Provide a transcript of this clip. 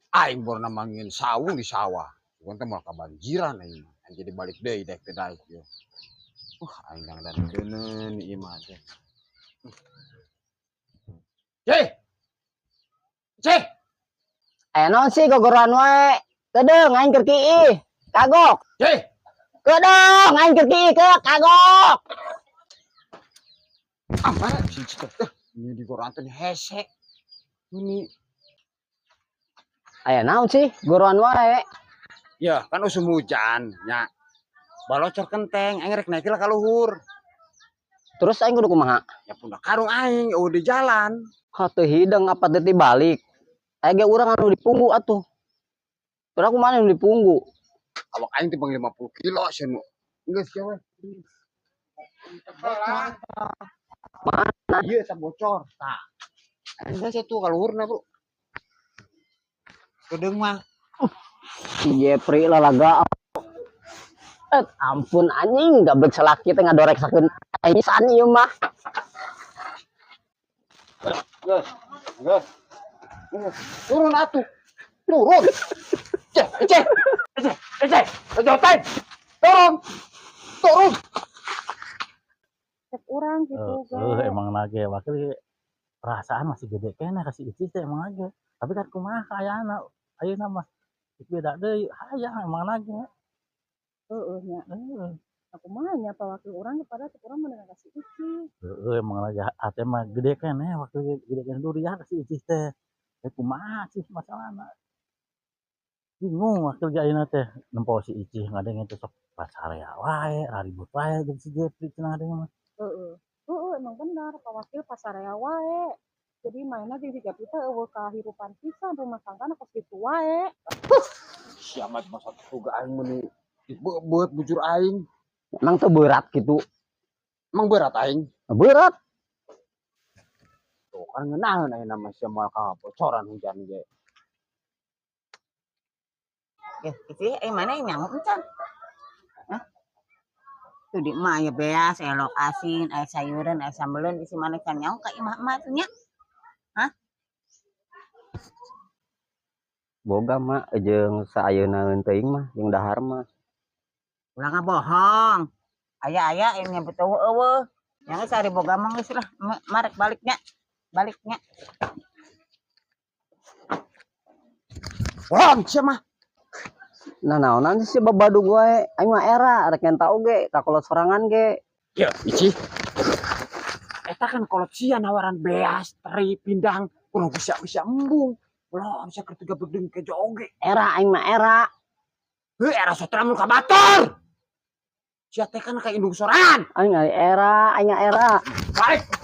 Aing baru namangin sawu di sawah. Bukan teh malah kebanjiran aing. Jadi balik deui daek teh daek yo. Aing dan deuneun ieu mah teh. Ceh. Ceh. Non sih gogoroan wae. Kedeung aing keur kiih. Kagok. Ceh. Kedeung aing keur kiih ke kagok. Apa sih teh? Ini di koran teh hese. Ini Aya naon sih goroan wae. ya kan usum hujan nya. Balocor kenteng aing rek naik ka luhur. Terus aing kudu kumaha? Ya pundak karung aing eueuh di jalan. Hatuh hideng apa teh balik. Aya ge urang anu dipunggu atuh. Urang kumaha anu dipunggu? Awak aing teh 50 kilo cenah. Geus kieu we. Mana? Ieu teh bocor. Tah. Geus atuh ka luhurna, Bro. Kedeung mah. Si Jepri lalaga. Ampun anjing, gablek salaki teh ngadoreksakeun aing san ieu mah. Geus. Turun atuh. Turun. Ceh. Turun. Cek urang gitu Emang lagi wakil perasaan masih gede kene kasih icis teh emang lagi. Tapi kan kumaha ayana ayeuna mah beda deui hayang emang lagi. nya. Aku mah nya apa wakil urang kepada teu urang mendengar kasih icis. Emang lagi hate mah gede kene wakil gede kene durian kasih icis teh. Kumaha sih masalahna. Bingung wakil ge ayeuna teh nempo si icis ngadeng teh sok pasarea wae, ribut wae jeung si Jepri cenah ngadeng mah. Emang benar Pak Wakil pasarea wae. Jadi mainnya jeung si Jepri teh eueuh kahirupan pisan rumah tanggana kos kitu wae. Siamat masa tuga aing meuni beut bujur aing. Emang teu berat gitu. Emang berat aing. Berat. Tuh kan ngeunaheun ayeuna mah sia moal kabocoran hujan ge. Isi mana yang nyamuk encan? Hah? Tuh di emak ya beas, elok asin, air sayuran, air sambelun, isi mana kan nyamuk ka imah-imah tuh nya. Hah? Boga mah jeung saayeuna teuing mah jeung dahar mah. Ulah ngabohong. Aya yang nyebut eueuh. Yang sari boga mah geus lah, marek baliknya. Wah, sia mah. Nah naonan sih babadug wae. Aing mah era rek enta oge kakolot sorangan ge. Ya, ici. Eta kan kolot sia nawaran beas, teri, pindang, kudu bisa embung. Belum bisa ketiga bedeng ke joge. Era aing mah era. Era sotra mun ka batur. Sia teh kan ka indung sorangan. Aing era. Balik.